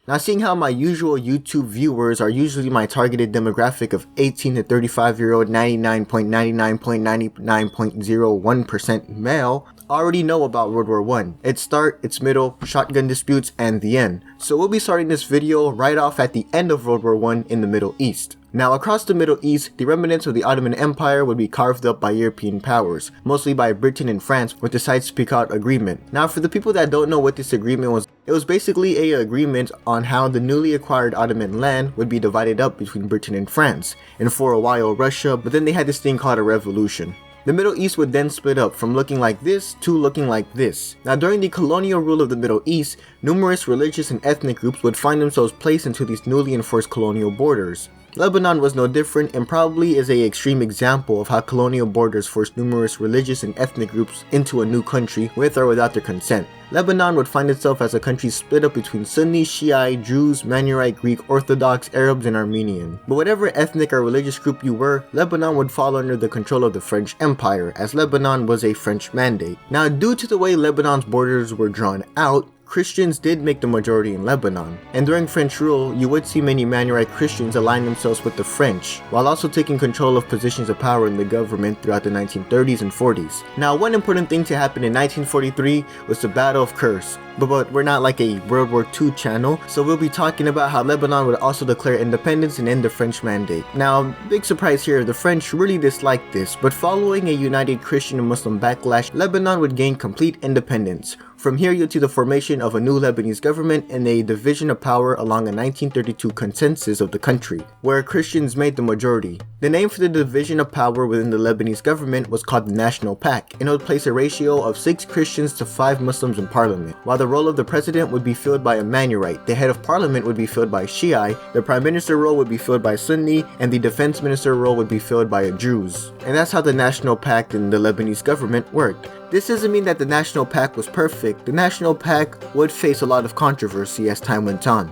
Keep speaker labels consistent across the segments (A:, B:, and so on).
A: Now, seeing how my usual YouTube viewers are usually my targeted demographic of 18 to 35-year-old 99.99.99.01% male, already know about World War I, its start, its middle, shotgun disputes, and the end. So we'll be starting this video right off at the end of World War I in the Middle East. Now, across the Middle East, the remnants of the Ottoman Empire would be carved up by European powers, mostly by Britain and France with the Sykes-Picot Agreement. Now, for the people that don't know what this agreement was, it was basically an agreement on how the newly acquired Ottoman land would be divided up between Britain and France, and for a while Russia, but then they had this thing called a revolution. The Middle East would then split up from looking like this to looking like this. Now, during the colonial rule of the Middle East, numerous religious and ethnic groups would find themselves placed into these newly enforced colonial borders. Lebanon was no different and probably is an extreme example of how colonial borders forced numerous religious and ethnic groups into a new country with or without their consent. Lebanon would find itself as a country split up between Sunni, Shiite, Jews, Manuite, Greek, Orthodox, Arabs, and Armenian. But whatever ethnic or religious group you were, Lebanon would fall under the control of the French Empire, as Lebanon was a French mandate. Now, due to the way Lebanon's borders were drawn out, Christians did make the majority in Lebanon, and during French rule, you would see many Manuite Christians align themselves with the French, while also taking control of positions of power in the government throughout the 1930s and 40s. Now, one important thing to happen in 1943 was the Battle of Kursk, but we're not like a World War II channel, so we'll be talking about how Lebanon would also declare independence and end the French mandate. Now, big surprise here, the French really disliked this, but following a united Christian and Muslim backlash, Lebanon would gain complete independence. From here, you'll see the formation of a new Lebanese government and a division of power along a 1932 consensus of the country, where Christians made the majority. The name for the division of power within the Lebanese government was called the National Pact, and it would place a ratio of 6 Christians to 5 Muslims in parliament. While the role of the president would be filled by a Manuite, the head of parliament would be filled by a Shiite, the prime minister role would be filled by Sunni, and the defense minister role would be filled by a Druze. And that's how the National Pact in the Lebanese government worked. This doesn't mean that the National Pact was perfect. The National Pact would face a lot of controversy as time went on.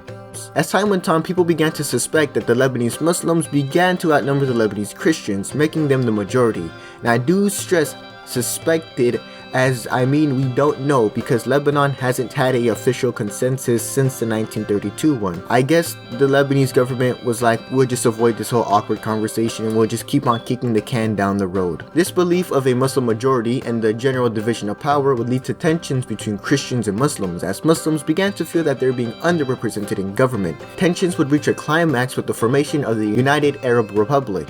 A: As time went on, people began to suspect that the Lebanese Muslims began to outnumber the Lebanese Christians, making them the majority. And I do stress suspected, as I mean we don't know, because Lebanon hasn't had an official consensus since the 1932 one. I guess the Lebanese government was like, we'll just avoid this whole awkward conversation and we'll just keep on kicking the can down the road. This belief of a Muslim majority and the general division of power would lead to tensions between Christians and Muslims, as Muslims began to feel that they're being underrepresented in government. Tensions would reach a climax with the formation of the United Arab Republic.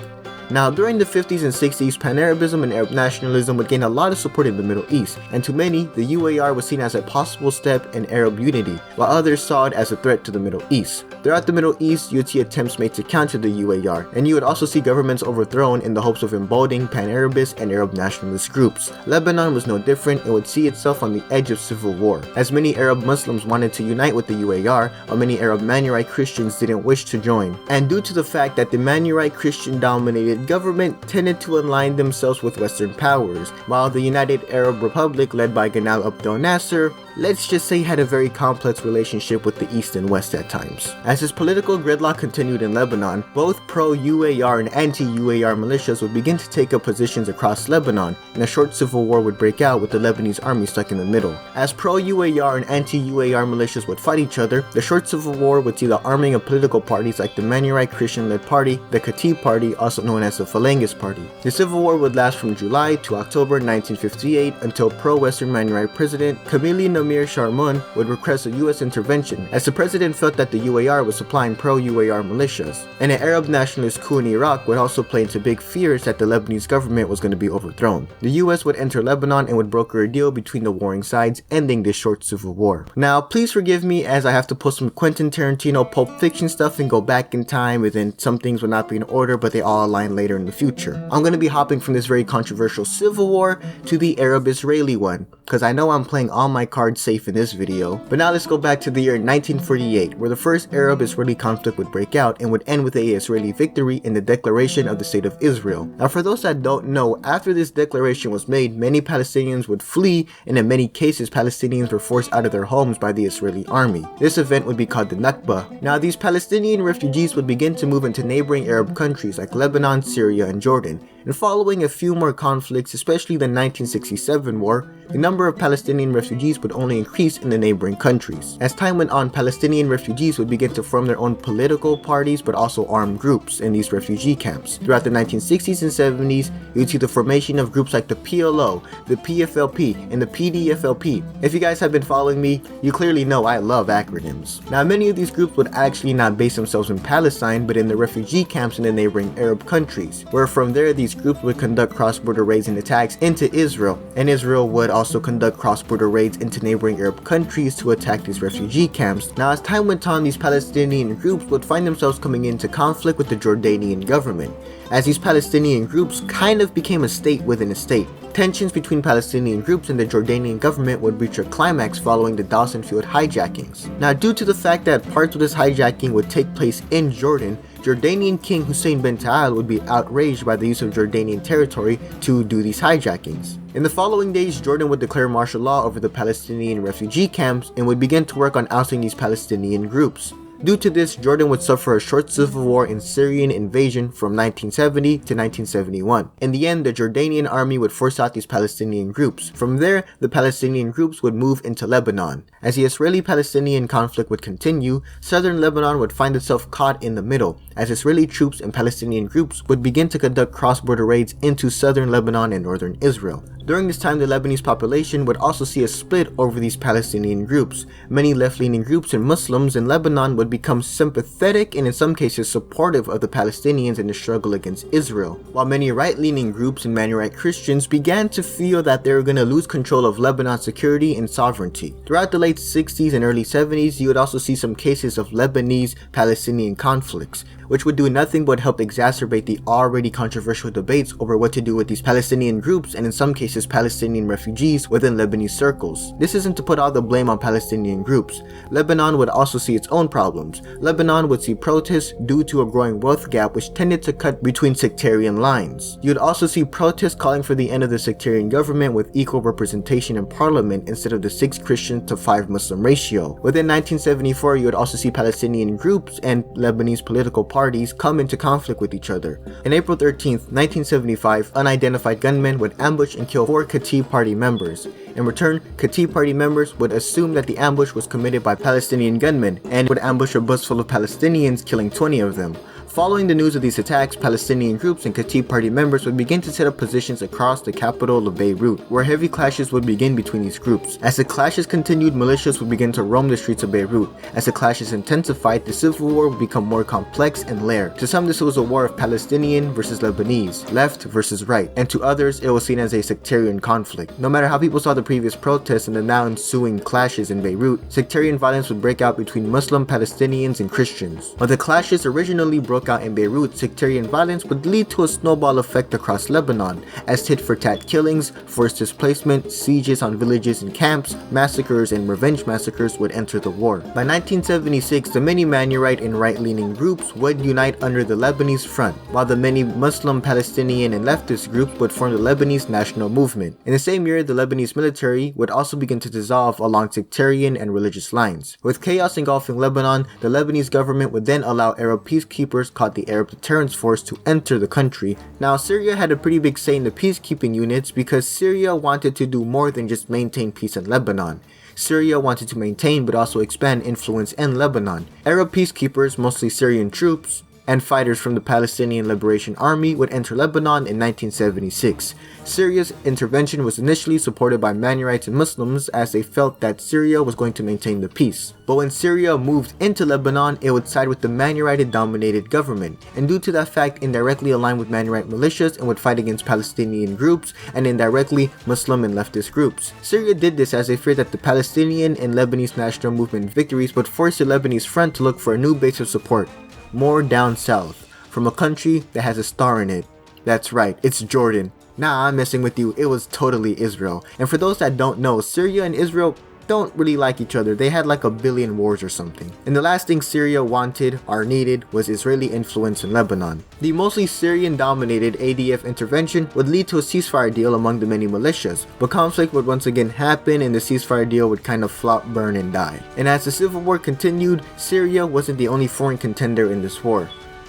A: Now, during the 50s and 60s, Pan-Arabism and Arab nationalism would gain a lot of support in the Middle East, and to many, the UAR was seen as a possible step in Arab unity, while others saw it as a threat to the Middle East. Throughout the Middle East, you'd see attempts made to counter the UAR, and you would also see governments overthrown in the hopes of emboldening Pan-Arabist and Arab nationalist groups. Lebanon was no different and would see itself on the edge of civil war, as many Arab Muslims wanted to unite with the UAR, while many Arab Manuite Christians didn't wish to join. And due to the fact that the Manuite Christian-dominated government tended to align themselves with Western powers, while the United Arab Republic led by Gamal Abdel Nasser, let's just say, had a very complex relationship with the East and West at times. As this political gridlock continued in Lebanon, both pro-UAR and anti-UAR militias would begin to take up positions across Lebanon, and a short civil war would break out with the Lebanese army stuck in the middle. As pro-UAR and anti-UAR militias would fight each other, the short civil war would see the arming of political parties like the Manuite Christian-led party, the Khatib Party, also known as the Falangist Party. The civil war would last from July to October 1958 until pro-Western Manuite President Camille Amir Sharmun would request a U.S. intervention, as the president felt that the UAR was supplying pro-UAR militias, and an Arab nationalist coup in Iraq would also play into big fears that the Lebanese government was going to be overthrown. The U.S. would enter Lebanon and would broker a deal between the warring sides, ending this short civil war. Now, please forgive me as I have to post some Quentin Tarantino Pulp Fiction stuff and go back in time, and then some things will not be in order, but they all align later in the future. I'm going to be hopping from this very controversial civil war to the Arab-Israeli one, because I know I'm playing all my cards safe in this video. But now let's go back to the year 1948, where the first Arab-Israeli conflict would break out and would end with a Israeli victory in the declaration of the State of Israel. Now, for those that don't know, after this declaration was made, many Palestinians would flee, and in many cases Palestinians were forced out of their homes by the Israeli army. This event would be called the Nakba. Now, these Palestinian refugees would begin to move into neighboring Arab countries like Lebanon, Syria, and Jordan. And following a few more conflicts, especially the 1967 war, the number of Palestinian refugees would only increase in the neighboring countries. As time went on, Palestinian refugees would begin to form their own political parties but also armed groups in these refugee camps. Throughout the 1960s and 70s, you would see the formation of groups like the PLO, the PFLP, and the PDFLP. If you guys have been following me, you clearly know I love acronyms. Now, many of these groups would actually not base themselves in Palestine but in the refugee camps in the neighboring Arab countries, where from there these groups would conduct cross-border raids and attacks into Israel, and Israel would also conduct cross-border raids into neighboring Arab countries to attack these refugee camps. Now, as time went on, these Palestinian groups would find themselves coming into conflict with the Jordanian government, as these Palestinian groups kind of became a state within a state. Tensions between Palestinian groups and the Jordanian government would reach a climax following the Dawson Field hijackings. Now, due to the fact that parts of this hijacking would take place in Jordan, Jordanian King Hussein bin Ta'al would be outraged by the use of Jordanian territory to do these hijackings. In the following days, Jordan would declare martial law over the Palestinian refugee camps and would begin to work on ousting these Palestinian groups. Due to this, Jordan would suffer a short civil war and Syrian invasion from 1970 to 1971. In the end, the Jordanian army would force out these Palestinian groups. From there, the Palestinian groups would move into Lebanon. As the Israeli-Palestinian conflict would continue, southern Lebanon would find itself caught in the middle, as Israeli troops and Palestinian groups would begin to conduct cross-border raids into southern Lebanon and northern Israel. During this time, the Lebanese population would also see a split over these Palestinian groups. Many left-leaning groups and Muslims in Lebanon would become sympathetic and in some cases supportive of the Palestinians in the struggle against Israel, while many right-leaning groups and Maronite Christians began to feel that they were going to lose control of Lebanon's security and sovereignty. Throughout the late 60s and early 70s, you would also see some cases of Lebanese-Palestinian conflicts, which would do nothing but help exacerbate the already controversial debates over what to do with these Palestinian groups and in some cases Palestinian refugees within Lebanese circles. This isn't to put all the blame on Palestinian groups. Lebanon would also see its own problems. Lebanon would see protests due to a growing wealth gap which tended to cut between sectarian lines. You'd also see protests calling for the end of the sectarian government with equal representation in parliament instead of the 6 Christian to 5 Muslim ratio. Within 1974, you would also see Palestinian groups and Lebanese political parties come into conflict with each other. On April 13th, 1975, unidentified gunmen would ambush and kill 4 Khatib Party members. In return, Khatib Party members would assume that the ambush was committed by Palestinian gunmen and would ambush a bus full of Palestinians, killing 20 of them. Following the news of these attacks, Palestinian groups and Khatib Party members would begin to set up positions across the capital of Beirut, where heavy clashes would begin between these groups. As the clashes continued, militias would begin to roam the streets of Beirut. As the clashes intensified, the civil war would become more complex and layered. To some, this was a war of Palestinian versus Lebanese, left versus right, and to others, it was seen as a sectarian conflict. No matter how people saw the previous protests and the now ensuing clashes in Beirut, sectarian violence would break out between Muslim Palestinians and Christians. While the clashes originally broke out in Beirut, sectarian violence would lead to a snowball effect across Lebanon, as tit-for-tat killings, forced displacement, sieges on villages and camps, massacres, and revenge massacres would enter the war. By 1976, the many Maronite and right-leaning groups would unite under the Lebanese Front, while the many Muslim, Palestinian, and leftist groups would form the Lebanese National Movement. In the same year, the Lebanese military would also begin to dissolve along sectarian and religious lines. With chaos engulfing Lebanon, the Lebanese government would then allow Arab peacekeepers called the Arab Deterrence Force to enter the country. Now, Syria had a pretty big say in the peacekeeping units because Syria wanted to do more than just maintain peace in Lebanon. Syria wanted to maintain but also expand influence in Lebanon. Arab peacekeepers, mostly Syrian troops, and fighters from the Palestinian Liberation Army would enter Lebanon in 1976. Syria's intervention was initially supported by Maronites and Muslims as they felt that Syria was going to maintain the peace. But when Syria moved into Lebanon, it would side with the Maronite-dominated government, and due to that fact, indirectly aligned with Maronite militias and would fight against Palestinian groups and indirectly Muslim and leftist groups. Syria did this as they feared that the Palestinian and Lebanese National Movement victories would force the Lebanese Front to look for a new base of support, more down south, from a country that has a star in it. That's right, it's Jordan. Nah, I'm messing with you, it was totally Israel. And for those that don't know, Syria and Israel don't really like each other. They had like a billion wars or something. And the last thing Syria wanted or needed was Israeli influence in Lebanon. The mostly Syrian-dominated ADF intervention would lead to a ceasefire deal among the many militias, but conflict would once again happen and the ceasefire deal would kind of flop, burn, and die. And as the civil war continued, Syria wasn't the only foreign contender in this war.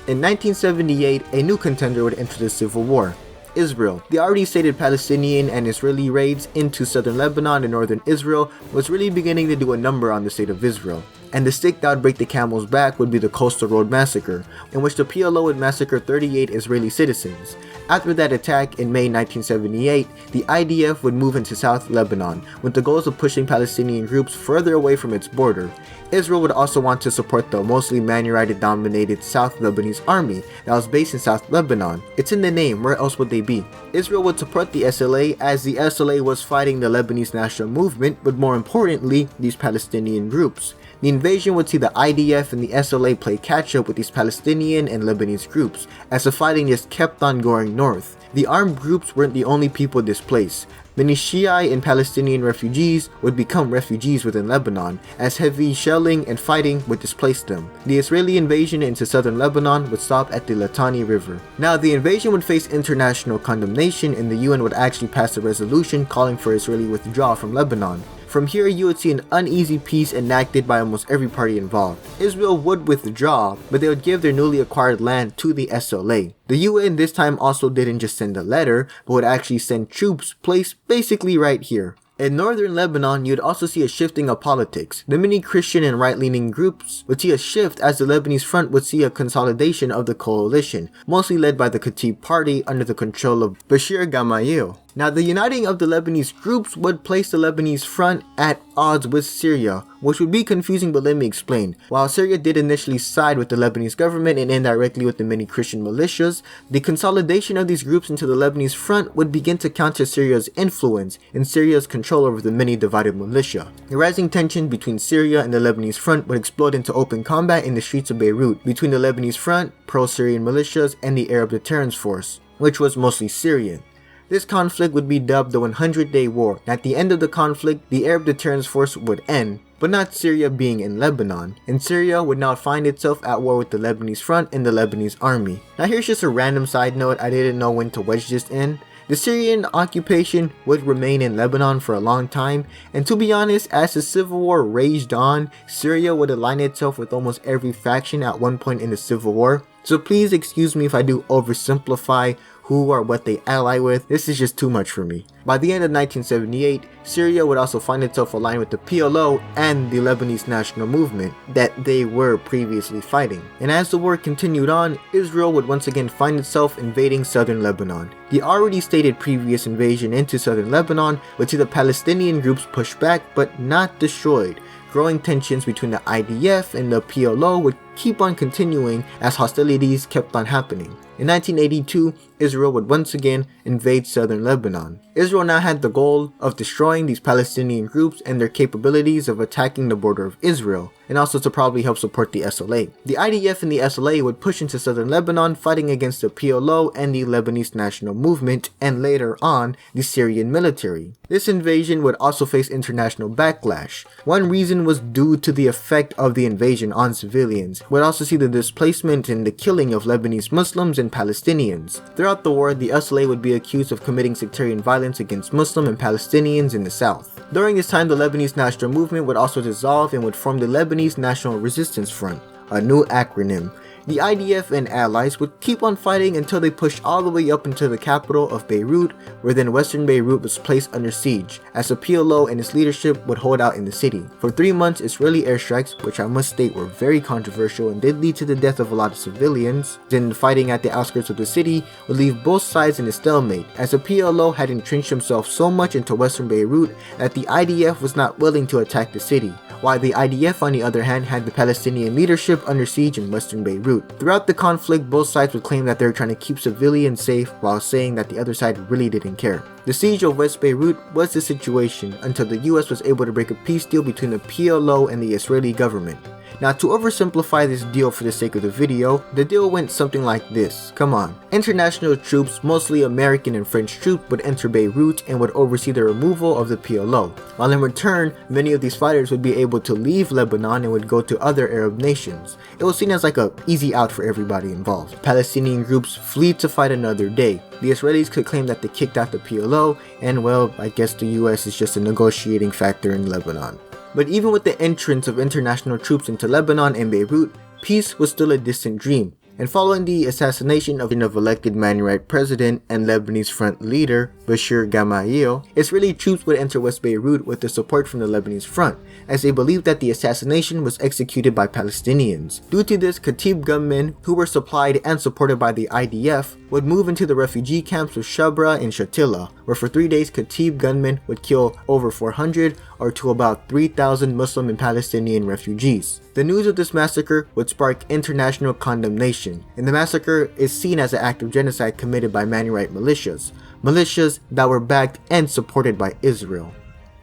A: In 1978, a new contender would enter the civil war: Israel. The already stated Palestinian and Israeli raids into southern Lebanon and northern Israel was really beginning to do a number on the state of Israel. And the stick that would break the camel's back would be the Coastal Road Massacre, in which the PLO would massacre 38 Israeli citizens. After that attack in May 1978, the IDF would move into South Lebanon, with the goals of pushing Palestinian groups further away from its border. Israel would also want to support the mostly Manurided-dominated South Lebanese army that was based in South Lebanon. It's in the name, where else would they be? Israel would support the SLA as the SLA was fighting the Lebanese national movement, but more importantly, these Palestinian groups. The invasion would see the IDF and the SLA play catch-up with these Palestinian and Lebanese groups, as the fighting just kept on going north. The armed groups weren't the only people displaced. Many Shiite and Palestinian refugees would become refugees within Lebanon, as heavy shelling and fighting would displace them. The Israeli invasion into southern Lebanon would stop at the Litani River. Now, the invasion would face international condemnation, and the UN would actually pass a resolution calling for Israeli withdrawal from Lebanon. From here, you would see an uneasy peace enacted by almost every party involved. Israel would withdraw, but they would give their newly acquired land to the SLA. The UN this time also didn't just send a letter, but would actually send troops placed basically right here. In northern Lebanon, you'd also see a shifting of politics. The many Christian and right-leaning groups would see a shift as the Lebanese front would see a consolidation of the coalition, mostly led by the Khatib party under the control of Bashir Gemayel. Now, the uniting of the Lebanese groups would place the Lebanese front at odds with Syria, which would be confusing, but let me explain. While Syria did initially side with the Lebanese government and indirectly with the many Christian militias, the consolidation of these groups into the Lebanese front would begin to counter Syria's influence and Syria's control over the many divided militia. The rising tension between Syria and the Lebanese front would explode into open combat in the streets of Beirut between the Lebanese front, pro-Syrian militias, and the Arab Deterrence Force, which was mostly Syrian. This conflict would be dubbed the 100-Day War. At the end of the conflict, the Arab Deterrence Force would end, but not Syria being in Lebanon, and Syria would now find itself at war with the Lebanese front and the Lebanese army. Now here's just a random side note I didn't know when to wedge this in. The Syrian occupation would remain in Lebanon for a long time, and to be honest, as the civil war raged on, Syria would align itself with almost every faction at one point in the civil war. So please excuse me if I do oversimplify who or what they ally with. This is just too much for me. By the end of 1978, Syria would also find itself aligned with the PLO and the Lebanese national movement that they were previously fighting. And as the war continued on, Israel would once again find itself invading southern Lebanon. The already stated previous invasion into southern Lebanon would see the Palestinian groups pushed back but not destroyed. Growing tensions between the IDF and the PLO would keep on continuing as hostilities kept on happening. In 1982, Israel would once again invade southern Lebanon. Israel now had the goal of destroying these Palestinian groups and their capabilities of attacking the border of Israel, and also to probably help support the SLA. The IDF and the SLA would push into southern Lebanon, fighting against the PLO and the Lebanese national movement, and later on, the Syrian military. This invasion would also face international backlash. One reason was due to the effect of the invasion on civilians. We'd also see the displacement and the killing of Lebanese Muslims and Palestinians. Throughout the war, the SLA would be accused of committing sectarian violence against Muslim and Palestinians in the south. During this time, the Lebanese national movement would also dissolve and would form the Lebanese National Resistance Front, a new acronym. The IDF and allies would keep on fighting until they pushed all the way up into the capital of Beirut, where then western Beirut was placed under siege, as the PLO and its leadership would hold out in the city. For 3 months, Israeli airstrikes, which I must state were very controversial and did lead to the death of a lot of civilians, then fighting at the outskirts of the city would leave both sides in a stalemate, as the PLO had entrenched himself so much into western Beirut that the IDF was not willing to attack the city, while the IDF on the other hand had the Palestinian leadership under siege in western Beirut. Throughout the conflict, both sides would claim that they were trying to keep civilians safe while saying that the other side really didn't care. The siege of West Beirut was the situation until the US was able to break a peace deal between the PLO and the Israeli government. Now, to oversimplify this deal for the sake of the video, the deal went something like this. Come on. International troops, mostly American and French troops, would enter Beirut and would oversee the removal of the PLO, while in return, many of these fighters would be able to leave Lebanon and would go to other Arab nations. It was seen as like a easy out for everybody involved. Palestinian groups fled to fight another day. The Israelis could claim that they kicked out the PLO, and well, I guess the US is just a negotiating factor in Lebanon. But even with the entrance of international troops into Lebanon and Beirut, peace was still a distant dream. And following the assassination of elected Manuite president and Lebanese Front leader Bashir Gemayel, Israeli troops would enter West Beirut with the support from the Lebanese Front, as they believed that the assassination was executed by Palestinians. Due to this, Khatib gunmen, who were supplied and supported by the IDF, would move into the refugee camps of Shabra and Shatila, where for 3 days Khatib gunmen would kill over 400 or to about 3,000 Muslim and Palestinian refugees. The news of this massacre would spark international condemnation, and the massacre is seen as an act of genocide committed by Manuite militias that were backed and supported by Israel.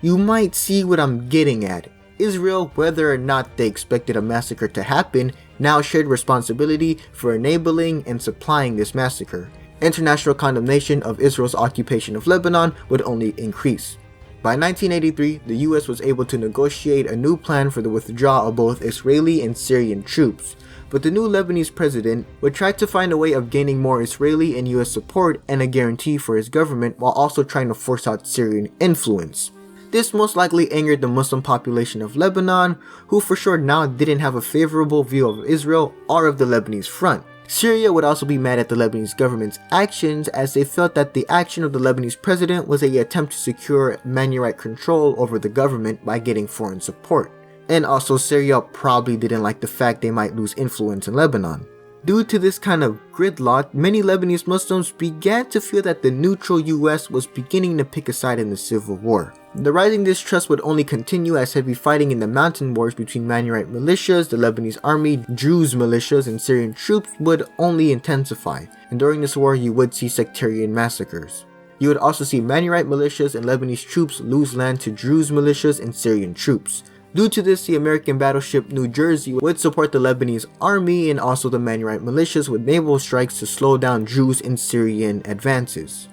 A: You might see what I'm getting at. Israel, whether or not they expected a massacre to happen, now shared responsibility for enabling and supplying this massacre. International condemnation of Israel's occupation of Lebanon would only increase. By 1983, the US was able to negotiate a new plan for the withdrawal of both Israeli and Syrian troops, but the new Lebanese president would try to find a way of gaining more Israeli and US support and a guarantee for his government while also trying to force out Syrian influence. This most likely angered the Muslim population of Lebanon, who for sure now didn't have a favorable view of Israel or of the Lebanese Front. Syria would also be mad at the Lebanese government's actions, as they felt that the action of the Lebanese president was an attempt to secure Manuite control over the government by getting foreign support. And also Syria probably didn't like the fact they might lose influence in Lebanon. Due to this kind of gridlock, many Lebanese Muslims began to feel that the neutral US was beginning to pick a side in the civil war. The rising distrust would only continue as heavy fighting in the mountain wars between Manuite militias, the Lebanese army, Druze militias, and Syrian troops would only intensify, and during this war you would see sectarian massacres. You would also see Manuite militias and Lebanese troops lose land to Druze militias and Syrian troops. Due to this, the American battleship New Jersey would support the Lebanese army and also the Manuite militias with naval strikes to slow down Druze and Syrian advances.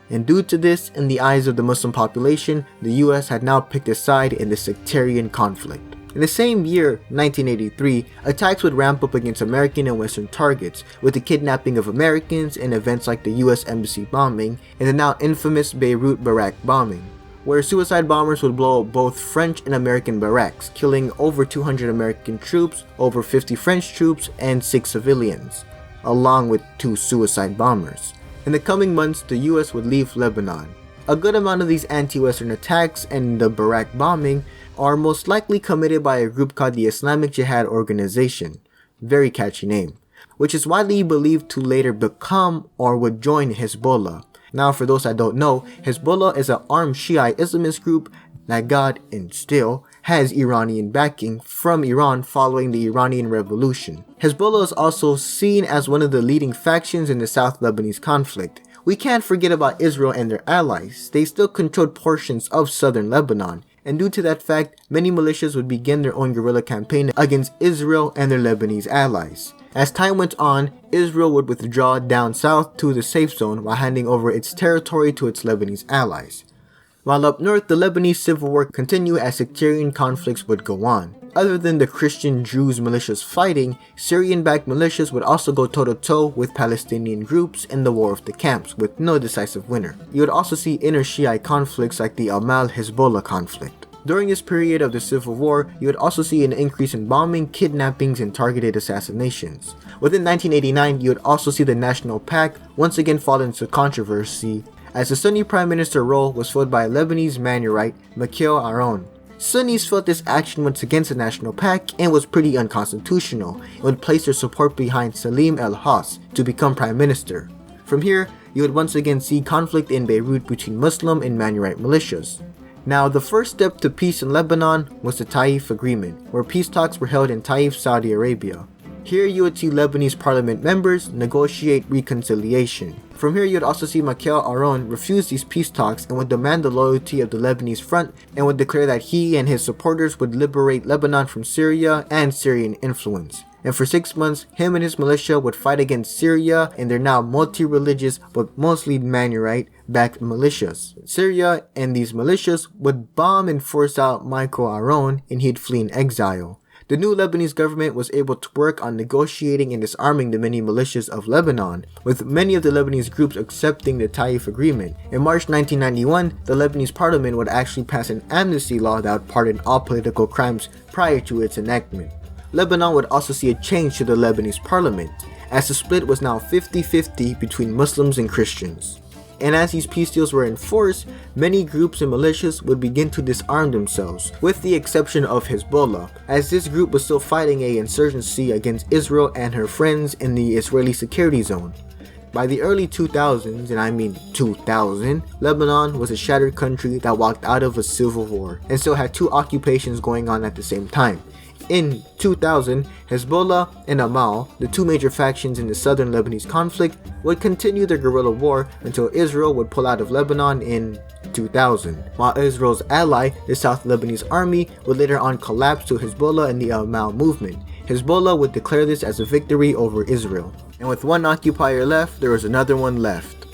A: And due to this, in the eyes of the Muslim population, the US had now picked a side in the sectarian conflict. In the same year, 1983, attacks would ramp up against American and Western targets, with the kidnapping of Americans and events like the US Embassy bombing and the now infamous Beirut barrack bombing, where suicide bombers would blow up both French and American barracks, killing over 200 American troops, over 50 French troops, and 6 civilians, along with 2 suicide bombers. In the coming months, the US would leave Lebanon. A good amount of these anti-Western attacks and the barrack bombing are most likely committed by a group called the Islamic Jihad Organization, very catchy name, which is widely believed to later become or would join Hezbollah. Now, for those that don't know, Hezbollah is an armed Shiite Islamist group that got and still has Iranian backing from Iran following the Iranian Revolution. Hezbollah is also seen as one of the leading factions in the South Lebanese conflict. We can't forget about Israel and their allies. They still controlled portions of southern Lebanon, and due to that fact, many militias would begin their own guerrilla campaign against Israel and their Lebanese allies. As time went on, Israel would withdraw down south to the safe zone while handing over its territory to its Lebanese allies. While up north, the Lebanese Civil War continued as sectarian conflicts would go on. Other than the Christian Druze militias fighting, Syrian-backed militias would also go toe-to-toe with Palestinian groups in the War of the Camps, with no decisive winner. You would also see inner Shiite conflicts like the Amal-Hezbollah conflict. During this period of the Civil War, you would also see an increase in bombing, kidnappings, and targeted assassinations. Within 1989, you would also see the National Pact once again fall into controversy, as the Sunni Prime Minister role was filled by Lebanese Manuite Mikhail Aron. Sunnis felt this action went against the National Pact and was pretty unconstitutional, and would place their support behind Salim el-Has to become Prime Minister. From here, you would once again see conflict in Beirut between Muslim and Manuite militias. Now, the first step to peace in Lebanon was the Taif Agreement, where peace talks were held in Taif, Saudi Arabia. Here you would see Lebanese Parliament members negotiate reconciliation. From here, you'd also see Mikhail Aron refuse these peace talks and would demand the loyalty of the Lebanese Front and would declare that he and his supporters would liberate Lebanon from Syria and Syrian influence. And for 6 months, him and his militia would fight against Syria and their now multi-religious but mostly Manuite-backed militias. Syria and these militias would bomb and force out Mikhail Aron, and he'd flee in exile. The new Lebanese government was able to work on negotiating and disarming the many militias of Lebanon, with many of the Lebanese groups accepting the Taif Agreement. In March 1991, the Lebanese Parliament would actually pass an amnesty law that would pardon all political crimes prior to its enactment. Lebanon would also see a change to the Lebanese Parliament, as the split was now 50-50 between Muslims and Christians. And as these peace deals were enforced, many groups and militias would begin to disarm themselves, with the exception of Hezbollah, as this group was still fighting an insurgency against Israel and her friends in the Israeli security zone. By the early 2000s, and I mean 2000, Lebanon was a shattered country that walked out of a civil war, and still had two occupations going on at the same time. In 2000, Hezbollah and Amal, the two major factions in the southern Lebanese conflict, would continue their guerrilla war until Israel would pull out of Lebanon in 2000, while Israel's ally, the South Lebanese Army, would later on collapse to Hezbollah and the Amal movement. Hezbollah would declare this as a victory over Israel. And with one occupier left, there was another one left.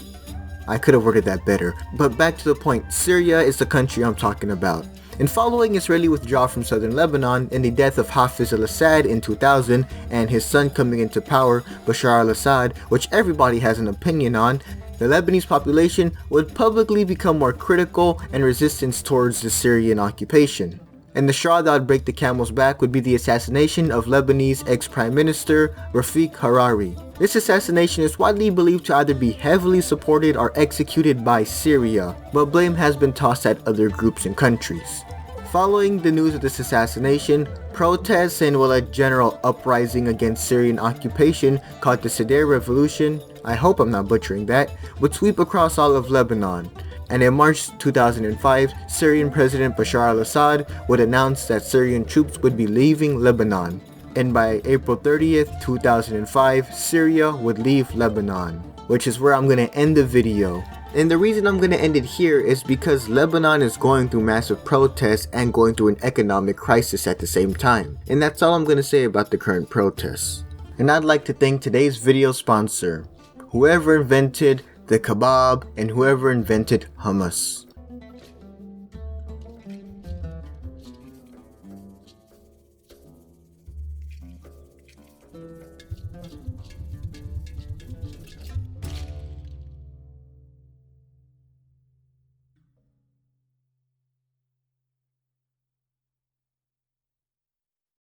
A: I could have worded that better, but back to the point, Syria is the country I'm talking about. And following Israeli withdrawal from southern Lebanon and the death of Hafiz al-Assad in 2000 and his son coming into power, Bashar al-Assad, which everybody has an opinion on, the Lebanese population would publicly become more critical and resistance towards the Syrian occupation. And the straw that would break the camel's back would be the assassination of Lebanese ex-Prime Minister Rafik Hariri. This assassination is widely believed to either be heavily supported or executed by Syria, but blame has been tossed at other groups and countries. Following the news of this assassination, protests and a general uprising against Syrian occupation called the Sadr Revolution, I hope I'm not butchering that, would sweep across all of Lebanon. And in March 2005, Syrian President Bashar al-Assad would announce that Syrian troops would be leaving Lebanon. And by April 30th, 2005, Syria would leave Lebanon, which is where I'm going to end the video. And the reason I'm going to end it here is because Lebanon is going through massive protests and going through an economic crisis at the same time. And that's all I'm going to say about the current protests. And I'd like to thank today's video sponsor, whoever invented the kebab and whoever invented hummus.